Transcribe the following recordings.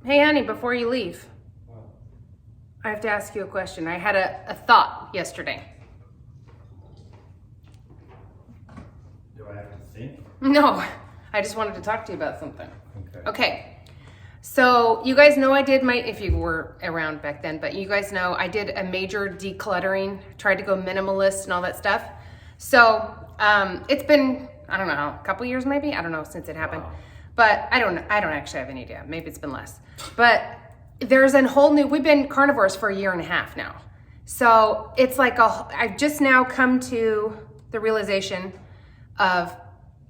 Hey, honey, before you leave, I have to ask you a question. I had a thought yesterday. Do I have to think? No, I just wanted to talk to you about something. Okay. So you guys know I did if you were around back then, but you guys know I did a major decluttering, tried to go minimalist and all that stuff. So it's been, I don't know, a couple years maybe? I don't know since it happened. Wow. But I don't actually have any idea. Maybe it's been less. But there's a whole new, we've been carnivores for a year and a half now. So it's like I've just now come to the realization of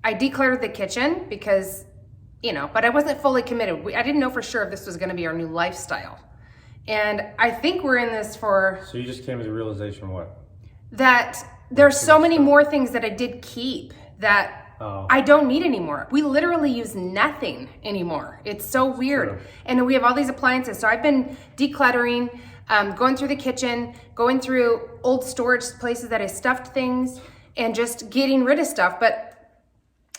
I decluttered the kitchen because, but I wasn't fully committed. I didn't know for sure if this was going to be our new lifestyle. And I think we're in this for... So you just came to the realization what? That there's so many more things that I did keep that I don't need anymore. We literally use nothing anymore. It's so weird. True. And we have all these appliances. So I've been decluttering, going through the kitchen, going through old storage places that I stuffed things and just getting rid of stuff. But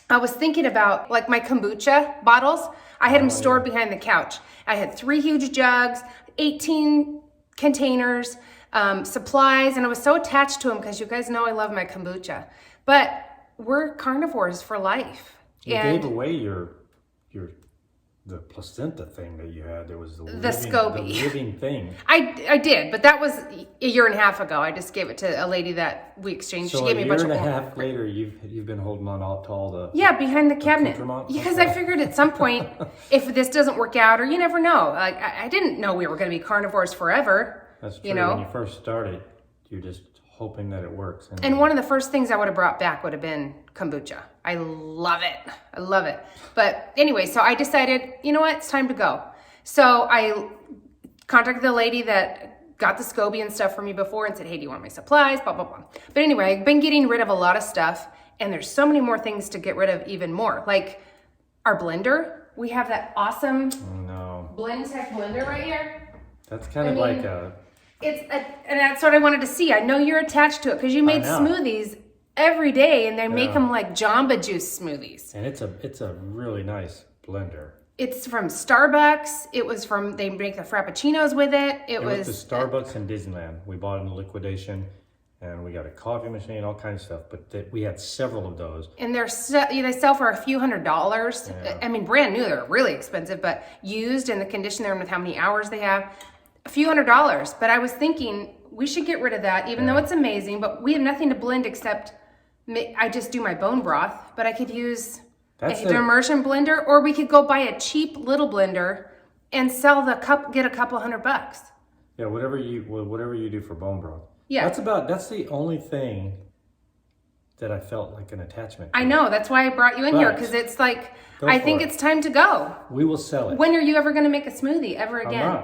I was thinking about like my kombucha bottles. I had them stored behind the couch. I had 3 huge jugs, 18 containers, supplies, and I was so attached to them because you guys know I love my kombucha. But we're carnivores for life. You gave away the placenta thing that you had. There was the living thing. I did, but that was a year and a half ago. I just gave it to a lady that we exchanged. So she gave me a bunch of... a year and a half later, you've been holding on to all the... Yeah, behind the cabinet. Because I figured at some point, if this doesn't work out, or you never know. Like I didn't know we were going to be carnivores forever. That's true. When you first started, you're just hoping that it works. And one of the first things I would have brought back would have been kombucha. I love it. I love it. But anyway, so I decided, you know what? It's time to go. So I contacted the lady that got the SCOBY and stuff for me before and said, hey, do you want my supplies? Blah, blah, blah. But anyway, I've been getting rid of a lot of stuff and there's so many more things to get rid of even more. Like our blender. We have that awesome Blend Tech blender right here. That's kind of like a... And that's what I wanted to see. I know you're attached to it because you made smoothies every day, and they make them like Jamba Juice smoothies. And it's a really nice blender. It's from Starbucks. They make the Frappuccinos with it. It was the Starbucks in Disneyland. We bought it in liquidation, and we got a coffee machine, all kinds of stuff. But we had several of those. And they sell for a few $100s. Yeah. I mean, brand new, they're really expensive, but used in the condition they're in with how many hours they have. A few $100s, but I was thinking we should get rid of that, even though it's amazing, but we have nothing to blend except I just do my bone broth, but I could use an immersion blender, or we could go buy a cheap little blender and sell get a couple $100. Yeah, whatever you do for bone broth. Yeah. That's the only thing that I felt like an attachment to. I know, that's why I brought you in here, because it's like, I think it's time to go. We will sell it. When are you ever going to make a smoothie ever again?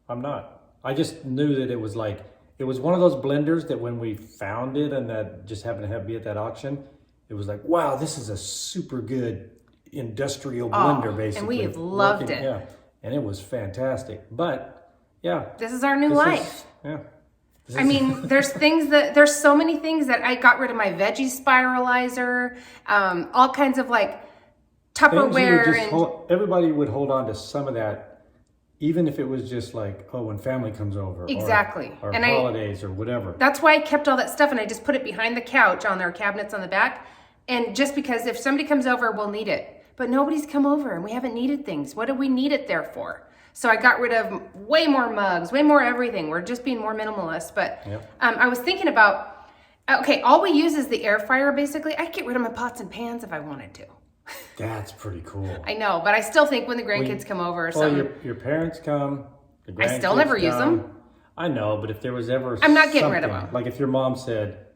I'm not. I just knew that it was one of those blenders that when we found it and that just happened to be at that auction, it was like, wow, this is a super good industrial blender, basically. And we have loved it. Yeah, and it was fantastic. But yeah. This is our new life. There's there's so many things that I got rid of my veggie spiralizer, all kinds of like Tupperware. Everybody would hold on to some of that. Even if it was just like, when family comes over. Exactly. Or holidays or whatever. That's why I kept all that stuff and I just put it behind the couch on their cabinets on the back. And just because if somebody comes over, we'll need it. But nobody's come over and we haven't needed things. What do we need it there for? So I got rid of way more mugs, way more everything. We're just being more minimalist. But I was thinking about, all we use is the air fryer basically. I could get rid of my pots and pans if I wanted to. That's pretty cool. I know, but I still think when the grandkids come over or something. Your parents come, the grandkids I still never use them. I know, but if there was ever I'm not getting rid of them. Like if your mom said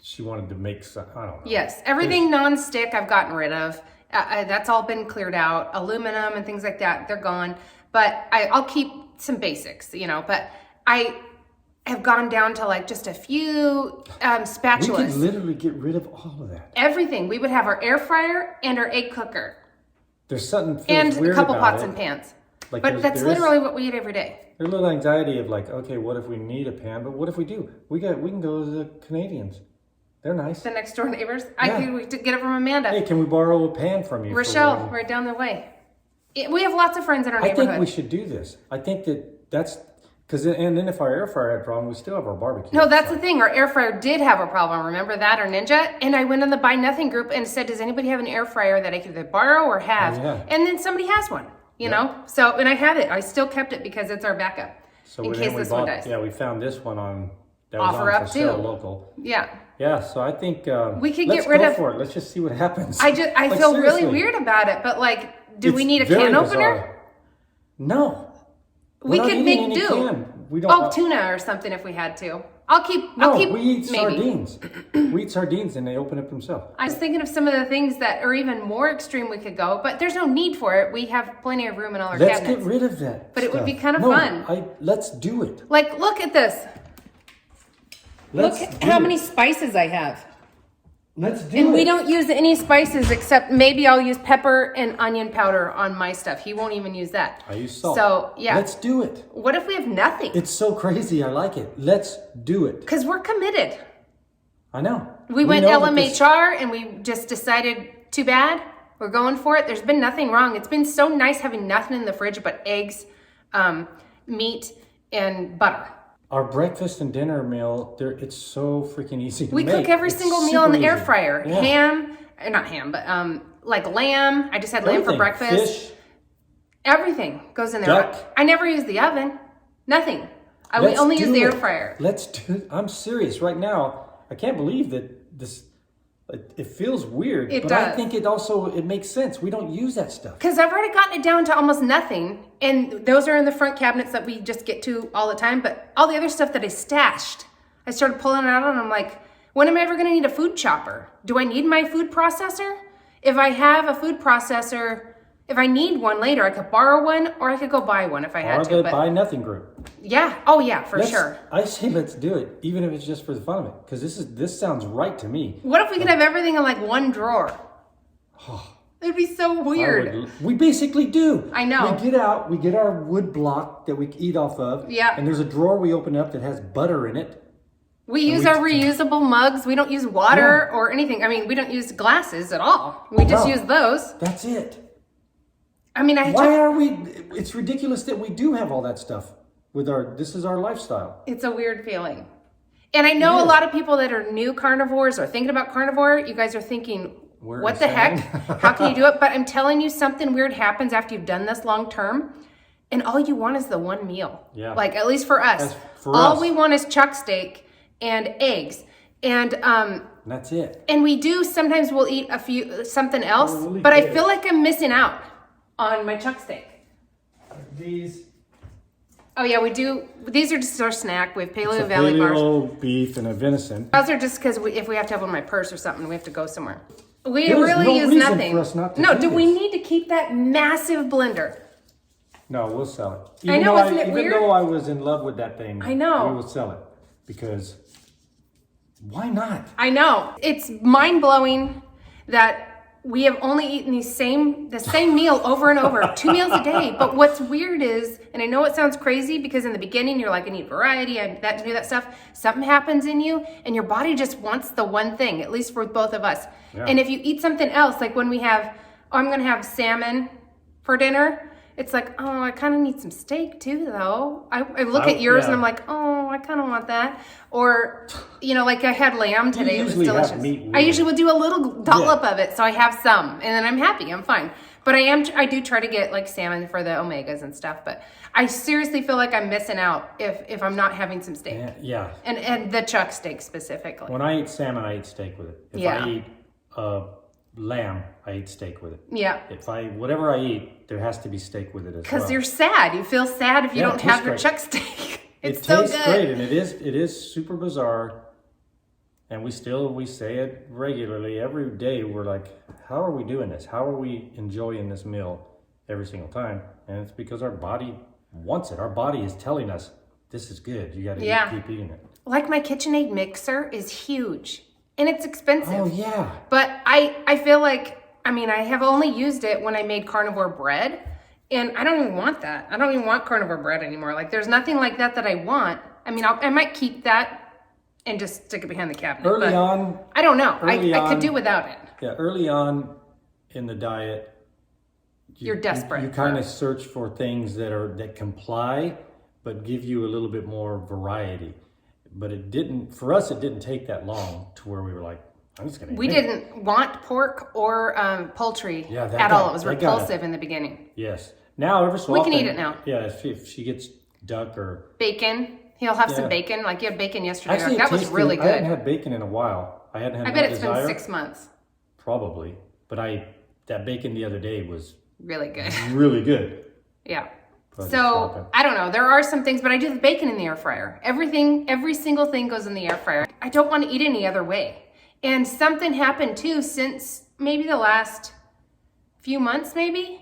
she wanted to make some, I don't know. Yes, everything non-stick I've gotten rid of. That's all been cleared out. Aluminum and things like that, they're gone. But I'll keep some basics, but I have gone down to like just a few spatulas. We could literally get rid of all of that. Everything. We would have our air fryer and our egg cooker. There's something and weird a couple about pots it. and pans. Like but that's literally what we eat every day. There's a little anxiety of like, okay, what if we need a pan? But what if we do? We can go to the Canadians. They're nice. The next door neighbors. We could get it from Amanda. Hey, can we borrow a pan from you? Rochelle, right down the way. We have lots of friends in our I neighborhood. think we should do this. I think that's because, and then if our air fryer had a problem, we still have our barbecue. No, that's the thing. Our air fryer did have a problem. Remember that, our Ninja? And I went on the Buy Nothing group and said, does anybody have an air fryer that I could either borrow or have? Oh, yeah. And then somebody has one, you know? So, and I have it. I still kept it because it's our backup So in case this one dies. Yeah, we found this one on that was Offer on up for sale too. local. Yeah. Yeah, so I think we could let's get rid go of for it. Let's just see what happens. I Like, feel seriously. really weird about it, but like, do we It's need a very can opener? bizarre. No. We We're not could eating make any do. can. We don't. Oh, tuna or something if we had to. I'll keep we eat maybe. sardines. We eat sardines and they open up themselves. I was thinking of some of the things that are even more extreme we could go, but there's no need for it. We have plenty of room in all our Let's cabinets. get rid of that. But it would be stuff. kind of No, fun. Let's do it. Like, look at this. Let's Look at do how it. many spices I have. Let's do And it. we don't use any spices except maybe I'll use pepper and onion powder on my stuff. He won't even use that. I use salt. So, yeah. Let's do it. What if we have nothing? It's so crazy. I like it. Let's do it. Because we're committed. I know. We went know that this- LMHR and we just decided, too bad, we're going for it. There's been nothing wrong. It's been so nice having nothing in the fridge but eggs, meat, and butter. Our breakfast and dinner meal, it's so freaking easy to We make. cook every It's single meal in the super air easy. fryer. Yeah. Not ham, but like lamb. I just had lamb for Everything. breakfast. Fish. Everything goes in there. Duck. I never use the oven. Nothing. We Let's only use do the air it. fryer. Let's do it. I'm serious right now. I can't believe that this. It feels weird, It but I does. think it makes sense. We don't use that stuff. Because I've already gotten it down to almost nothing. And those are in the front cabinets that we just get to all the time. But all the other stuff that I stashed, I started pulling it out and I'm like, when am I ever going to need a food chopper? Do I need my food processor? If I have a food processor, if I need one later, I could borrow one or I could go buy one if I had Or to. the But Buy Nothing group. yeah. Oh, yeah, for sure. I say let's do it, even if it's just for the fun of it, because this sounds right to me. What if we could have everything in like one drawer? It'd be so weird. We basically do. I know. We get our wood block that we eat off of. Yeah. And there's a drawer we open up that has butter in it. We use our reusable mugs. We don't use water or anything. I mean, we don't use glasses at all. We just No. use those. That's it. I mean, Why are we? It's ridiculous that we do have all that stuff this is our lifestyle. It's a weird feeling. And I know a lot of people that are new carnivores or thinking about carnivore, you guys are thinking, We're what the heck? insane. How can you do it? But I'm telling you, something weird happens after you've done this long term. And all you want is the one meal. Yeah. Like, at least for us. For all us. we want is chuck steak and eggs. And That's it. and we do sometimes we'll eat something else, We'll eat but I eggs. feel like I'm missing out on my chuck steak. These Oh yeah, we do. These are just our snack. We have Paleo a Valley bars. paleo beef and a venison. Those are just because if we have to have one in my purse or something, we have to go somewhere. We There's really no use reason nothing. for us not to no, do do we this. need to keep that massive blender? No, we'll sell it. I know, isn't it weird? Even though I was in love with that thing, I know. we will sell it because why not? I know. It's mind blowing that we have only eaten the same meal over and over, 2 meals a day. But what's weird is, and I know it sounds crazy because in the beginning you're like, I need variety, I do that stuff. Something happens in you and your body just wants the one thing, at least for both of us. Yeah. And if you eat something else, like when we have, I'm gonna have salmon for dinner, it's like, oh, I kind of need some steak too, though. I look at yours and I'm like, oh, I kind of want that. Or, like I had lamb today. It was usually have delicious. meat with I it. usually would do a little dollop of it, so I have some, and then I'm happy. I'm fine. But I do try to get like salmon for the omegas and stuff. But I seriously feel like I'm missing out if I'm not having some steak. Yeah. And the chuck steak specifically. When I eat salmon, I eat steak with it. If Yeah. I eat lamb, I eat steak with it. Yeah. Whatever I eat, there has to be steak with it as Because well. you're sad. You feel sad if you Yeah, don't it have tastes your great. chuck steak. It's It so tastes good. great, and it is super bizarre. And we say it regularly every day. We're like, how are we doing this? How are we enjoying this meal every single time? And it's because our body wants it. Our body is telling us this is good. You got to keep eating it. Like my KitchenAid mixer is huge and it's expensive. Oh yeah. But I feel like, I have only used it when I made carnivore bread, and I don't even want that. I don't even want carnivore bread anymore. Like there's nothing like that I want. I might keep that and just stick it behind the cabinet. Early on, I don't know. I early could on- do without it. Yeah, early on in the diet, you're desperate. You kind of search for things that comply, but give you a little bit more variety. But it didn't, for us, it didn't take that long to where we were like, I'm just going to We didn't want pork or poultry at got- all. It was that got repulsive in the beginning. Yes. Now, every so We often. can eat it now. Yeah, if she gets duck or... Bacon. He'll have some Yeah. bacon. Like you had bacon yesterday. Actually, that was really I hadn't good. had bacon in a while. I hadn't had I no bet it's desire. been 6 months. Probably. But that bacon the other day was Really good. really good. Yeah. But it's So not I don't know. There are some things, but I do the bacon in the air fryer. Every single thing goes in the air fryer. I don't want to eat any other way. And something happened too since maybe the last few months, maybe.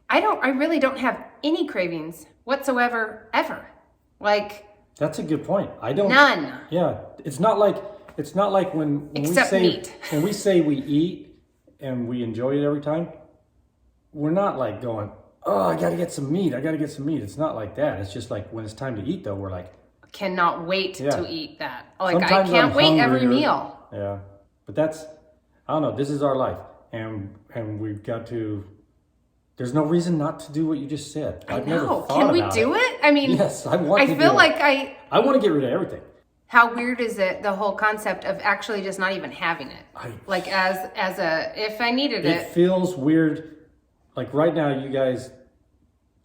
I really don't have any cravings whatsoever, ever. Like That's a good point. I don't. none. Yeah, it's not like when Except we say meat. when we say we eat and we enjoy it every time. We're not like going, oh, I got to get some meat. I got to get some meat. It's not like that. It's just like when it's time to eat, though, we're like, Cannot wait Yeah. to eat that. Like Sometimes I can't I'm wait every hungrier. meal. yeah. But that's, I don't know. This is our life, and we've got to. There's no reason not to do what you just said. I've never No, thought can we about do it? I mean, Yes, I want. I to feel do like it. I want to get rid of everything. how weird is it, the whole concept of actually just not even having it? Like as a, if I needed It it, feels weird. Like right now, you guys.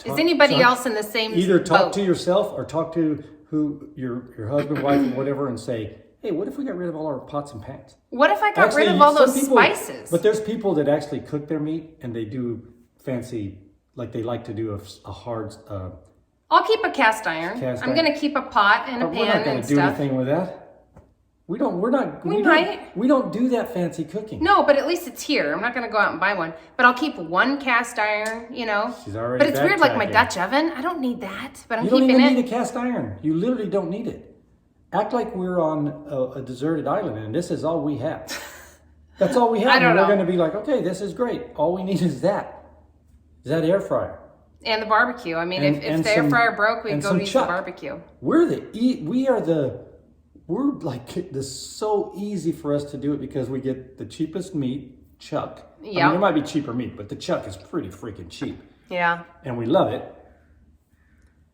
is anybody so else in the same Either talk boat? to yourself or talk to your husband, wife, or whatever, and say, "Hey, what if we got rid of all our pots and pans?" What if I got Actually, rid of all some those people- spices? But there's people that actually cook their meat and they do fancy, like they like to do a hard. I'll keep a cast iron. Cast I'm iron. gonna keep a pot and a But we're not pan going and to do stuff. anything with that. We don't. We're not. We don't- might. We don't do that fancy cooking. No, but at least it's here. I'm not gonna go out and buy one. But I'll keep one cast iron, you know. She's already But it's weird, like my backtracking. Dutch oven. I don't need that, but I'm You don't keeping even it. need a cast iron. You literally don't need it. Act like we're on a deserted island and this is all we have. That's all we have. I don't and we're know. going to be like, okay, this is great. All we need is that. Is that air fryer. And the barbecue. I mean, And- if and the air some- fryer broke, we'd and go some use the chuck. barbecue. We're like, this is so easy for us to do it because we get the cheapest meat, chuck. I Yeah. mean, there might be cheaper meat, but the chuck is pretty freaking cheap. Yeah. And we love it.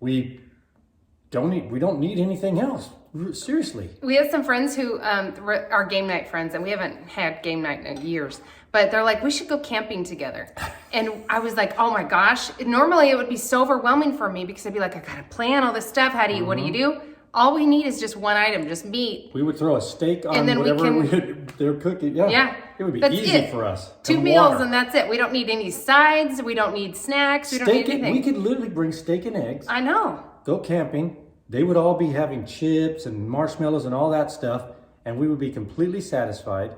We don't need anything else. Seriously. We have some friends who are game night friends, and we haven't had game night in years. But they're like, we should go camping together. And I was like, oh my gosh. Normally it would be so overwhelming for me because I'd be like, I gotta plan all this stuff. How do you, what do you do? All we need is just one item, just meat. We would throw a steak on And then we whatever they're cooking. Yeah. Yeah. It would be That's easy it. for us. 2 And meals water. and that's it. We don't need any sides. We don't need snacks. We don't Steak need and, anything. we could literally bring steak and eggs, I know. go camping. They would all be having chips and marshmallows and all that stuff. And we would be completely satisfied.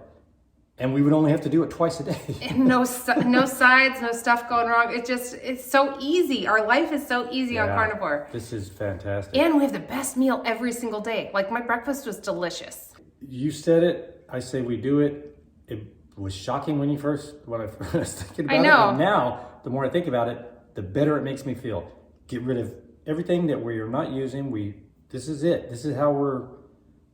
And we would only have to do it twice a day. And no sides, no stuff going wrong. It's so easy. Our life is so easy on Yeah. Carnivore. This is fantastic. And we have the best meal every single day. Like my breakfast was delicious. You said it. I say we do it. It was shocking when I first was thinking about I it. know. But now, the more I think about it, the better it makes me feel. Get rid of everything that we are not using. This is it. This is how we're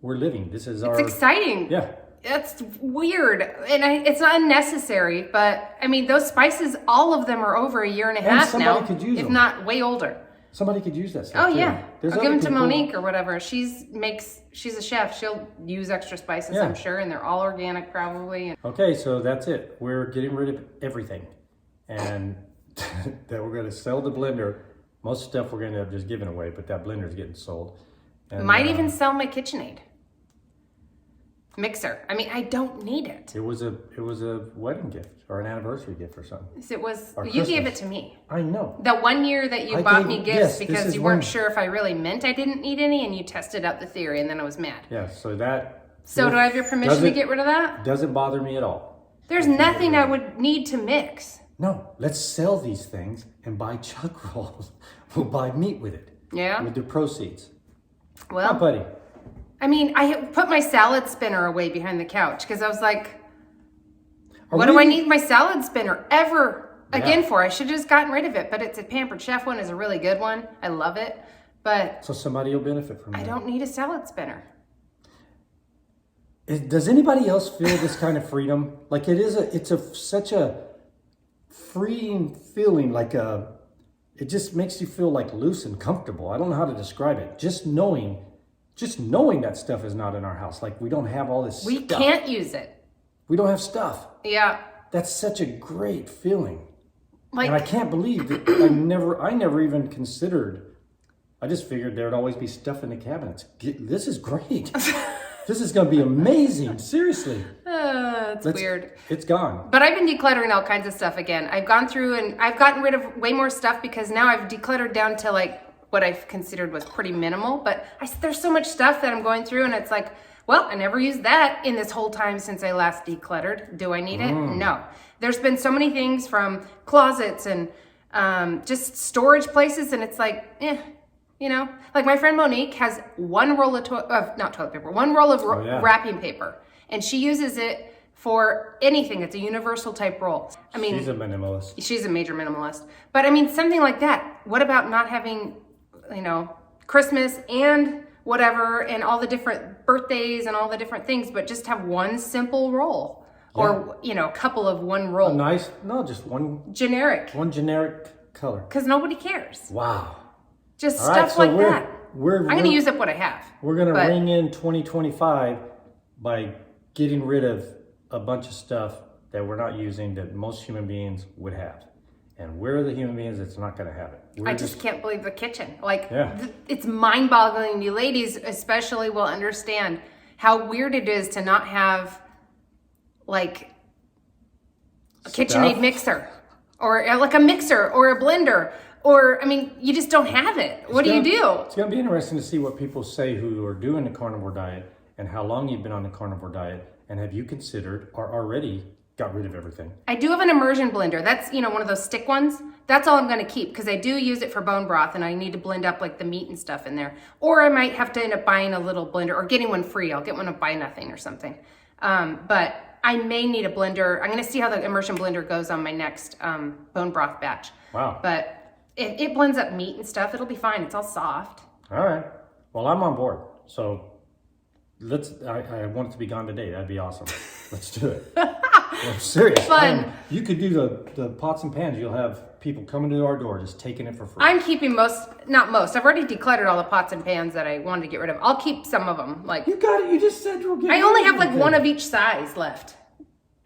living. This is our. It's exciting. Yeah. It's weird. And it's not unnecessary, but I mean, those spices, all of them are over a year and a half somebody now. could use if them. not way older. Somebody could use that stuff. Oh too. yeah. There's I'll give other them to people- Monique or whatever. She's a chef. She'll use extra spices, Yeah. I'm sure, and they're all organic probably. Okay, so that's it. We're getting rid of everything. And that we're going to sell the blender. Most stuff we're going to end up just giving away, but that blender is getting sold. And, Might even sell my KitchenAid mixer. I mean, I don't need it. It was a wedding gift or an anniversary gift or something. It was Or you gave it Christmas. to me. I know. The one year that you I bought gave- me yes, gifts this because is you weren't when- sure if I really meant I didn't need any, and you tested out the theory, and then I was mad. Yeah, so that. So do I have your permission to doesn't- get rid of that? Doesn't bother me at all. There's nothing I would need to mix. No, let's sell these things and buy chuck rolls. We'll buy meat with it. Yeah. With the proceeds. Well, Huh, buddy? I mean, I put my salad spinner away behind the couch because I was like, Are what do we- I need my salad spinner ever again Yeah. for? I should have just gotten rid of it, but it's a Pampered Chef one. Is a really good one. I love it, but So somebody will benefit from I that. don't need a salad spinner. Does anybody else feel this kind of freedom? Like it's such a freeing feeling, like it just makes you feel like loose and comfortable. I don't know how to describe it. Just knowing that stuff is not in our house. Like we don't have all this We stuff. can't use it. We don't have stuff. Yeah. That's such a great feeling. Like, And I can't believe that I never even considered. I just figured there'd always be stuff in the cabinets. This is great. This is going to be amazing. Seriously. it's weird. It's gone. But I've been decluttering all kinds of stuff again. I've gone through and I've gotten rid of way more stuff because now I've decluttered down to like what I've considered was pretty minimal. But there's so much stuff that I'm going through and it's like, well, I never used that in this whole time since I last decluttered. Do I need it? No. There's been so many things from closets and just storage places, and it's like, you know, like my friend Monique has one roll of one roll of wrapping paper, and she uses it for anything. It's a universal type roll. I mean, she's a minimalist. She's a major minimalist. But I mean, something like that. What about not having, you know, Christmas and whatever and all the different birthdays and all the different things, but just have one simple roll or, you know, a couple of one roll. Just one generic. One generic color. Because nobody cares. Wow. Just all stuff right, so like that. I'm going to use up what I have. We're going to ring in 2025 by getting rid of a bunch of stuff that we're not using that most human beings would have. And we're the human beings that's not going to have it. I just can't believe the kitchen. Like, yeah. It's mind-boggling. You ladies especially will understand how weird it is to not have, like, a KitchenAid mixer. Or like a mixer or a blender. Or, I mean, you just don't have it. What do you do? It's going to be interesting to see what people say who are doing the carnivore diet and how long you've been on the carnivore diet. And have you considered or already got rid of everything? I do have an immersion blender. That's, you know, one of those stick ones. That's all I'm going to keep because I do use it for bone broth and I need to blend up like the meat and stuff in there. Or I might have to end up buying a little blender or getting one free. I'll get one of buy nothing or something. But I may need a blender. I'm going to see how the immersion blender goes on my next bone broth batch. Wow. But it blends up meat and stuff. It'll be fine. It's all soft. All right. Well, I'm on board. So I want it to be gone today. That'd be awesome. Let's do it. I'm serious. Fun. You could do the pots and pans. You'll have people coming to our door just taking it for free. I'm keeping not most. I've already decluttered all the pots and pans that I wanted to get rid of. I'll keep some of them. Like, you got it. You just said you'll get I only have like one of each size left.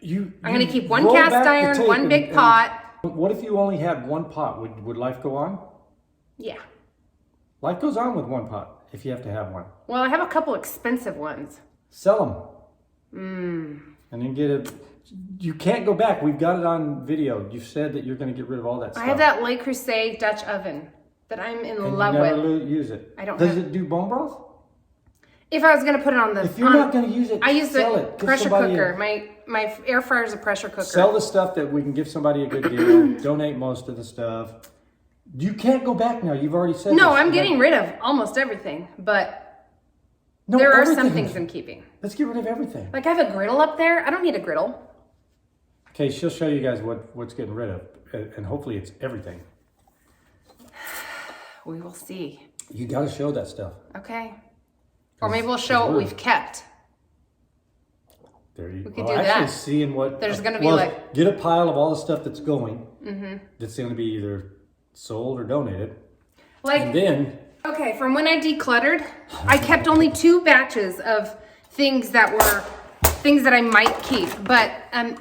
I'm going to keep one cast iron, one big pot. What if you only had one pot? Would life go on? Yeah. Life goes on with one pot if you have to have one. Well, I have a couple expensive ones. Sell them. And then get it. You can't go back. We've got it on video. You've said that you're going to get rid of all that stuff. I have that Le Creuset Dutch oven that I'm in love with. You never use it. I don't. Does it do bone broth? If I was going to put it on the, if you're not going to use it, I use sell the it. pressure cooker. My air fryer is a pressure cooker. Sell the stuff that we can give somebody a good deal. Donate most of the stuff. You can't go back now. You've already said. No, I'm getting rid of almost everything, but there are some things I'm keeping. Let's get rid of everything. Like I have a griddle up there. I don't need a griddle. Okay, she'll show you guys what's getting rid of, and hopefully it's everything. We will see. You got to show that stuff. Okay. Or maybe we'll show what we've kept. There you go. We could do that. Seeing what there's going to be like get a pile of all the stuff that's going. That's going to be either sold or donated. Like, and then okay, from when I decluttered, I kept only 2 batches of things that I might keep. But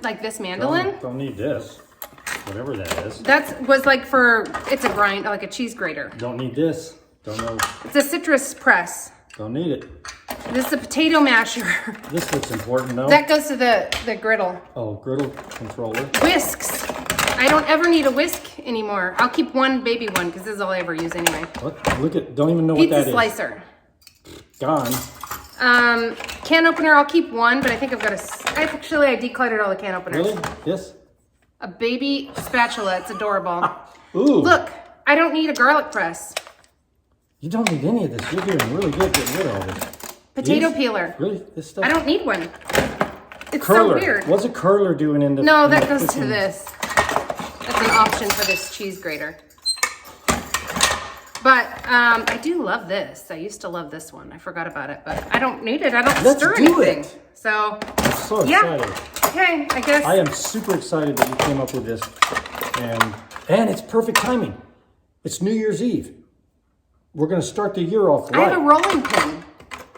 like this mandolin. Don't need this. Whatever that is. Was like it's a grind, like a cheese grater. Don't need this. Don't know. It's a citrus press. Don't need it. This is a potato masher. This looks important, though. That goes to the griddle. Oh, griddle controller. Whisks. I don't ever need a whisk anymore. I'll keep one baby one because this is all I ever use anyway. What? Look at, don't even know what that is. Pizza slicer. Gone. Can opener, I'll keep one, but I think I decluttered all the can openers. Really? Yes? A baby spatula. It's adorable. Ooh. Look, I don't need a garlic press. You don't need any of this. You're doing really good getting rid of all this. Potato peeler. Really? This stuff? I don't need one. It's curler. So weird. What's a curler doing in the... No, that goes to this. That's an option for this cheese grater. But I do love this. I used to love this one. I forgot about it, but I don't need it. I don't stir anything. So, I'm so excited. Okay, I guess. I am super excited that you came up with this. And it's perfect timing. It's New Year's Eve. We're going to start the year off right. I have a rolling pin.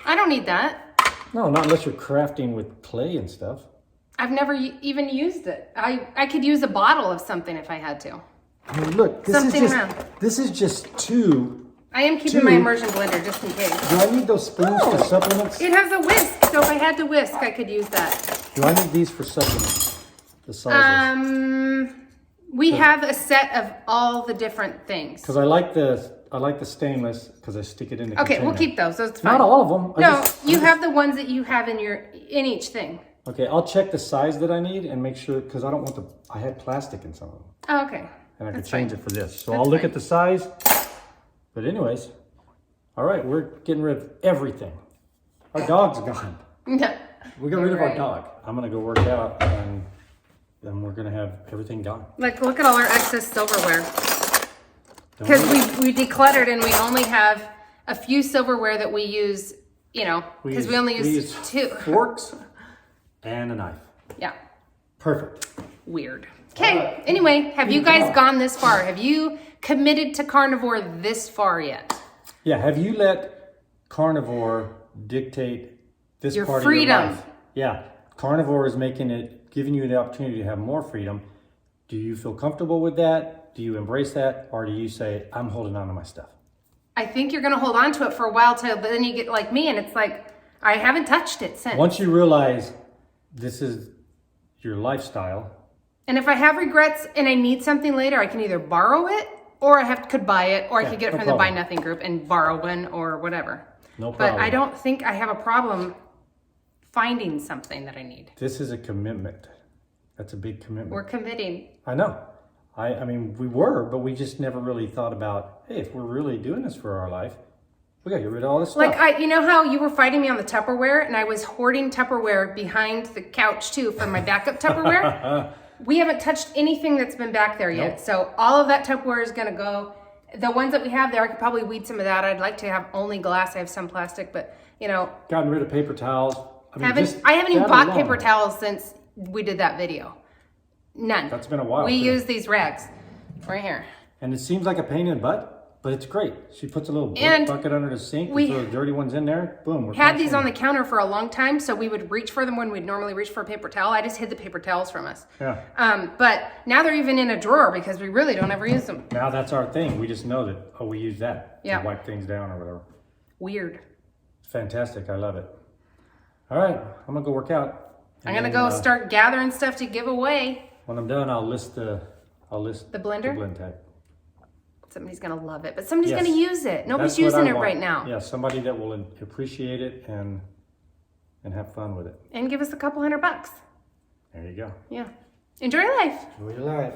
I don't need that. No, not unless you're crafting with clay and stuff. I've never even used it. I could use a bottle of something if I had to. I mean, look, this is just two. I am keeping my immersion blender just in case. Do I need those spoons for supplements? It has a whisk, so if I had to whisk, I could use that. Do I need these for supplements? The sizes? We have a set of all the different things. Because I like the stainless because I stick it in the container. Okay, we'll keep those. That's fine. Not all of them. No, you have the ones that you have in each thing. Okay, I'll check the size that I need and make sure, because I don't want I had plastic in some of them. Oh, okay. And I could change it for this. So I'll look at the size. But anyways, all right, we're getting rid of everything. Our dog's gone. No. We got rid of our dog. I'm going to go work out and then we're going to have everything gone. Like, look at all our excess silverware. Because we decluttered and we only have a few silverware that we use, because we only use two. Forks and a knife. Yeah. Perfect. Weird. Okay, anyway, have you guys gone this far? Have you committed to carnivore this far yet? Yeah, have you let carnivore dictate this your part freedom. of your life? Yeah, carnivore is giving you the opportunity to have more freedom. Do you feel comfortable with that? Do you embrace that? Or do you say, I'm holding on to my stuff? I think you're going to hold on to it for a while but then you get like me and it's like, I haven't touched it since. Once you realize this is your lifestyle. And if I have regrets and I need something later, I can either borrow it or I could buy it or I could get it from the Buy Nothing group and borrow one or whatever. No problem. But I don't think I have a problem finding something that I need. This is a commitment. That's a big commitment. We're committing. I know. I mean, we were, but we just never really thought about, hey, if we're really doing this for our life, we gotta get rid of all this stuff. Like, you know how you were fighting me on the Tupperware and I was hoarding Tupperware behind the couch too for my backup Tupperware? We haven't touched anything that's been back there yet. Nope. So all of that Tupperware is gonna go. The ones that we have there, I could probably weed some of that. I'd like to have only glass. I have some plastic, but Gotten rid of paper towels. I haven't even bought paper towels since we did that video. None. That's been a while. We use these rags right here. And it seems like a pain in the butt, but it's great. She puts a little bucket under the sink. We throw the dirty ones in there. Boom. We're had these on the counter for a long time, so we would reach for them when we'd normally reach for a paper towel. I just hid the paper towels from us. Yeah. But now they're even in a drawer because we really don't ever use them. Now that's our thing. We just know that, we use that to wipe things down or whatever. Weird. Fantastic. I love it. All right. I'm going to go work out. I'm going to go start gathering stuff to give away. When I'm done, I'll list the blender? The blend tag. Somebody's going to love it, but somebody's going to use it. Nobody's using it right now. Yeah, somebody that will appreciate it and have fun with it. And give us a couple $100. There you go. Yeah. Enjoy your life. Enjoy your life.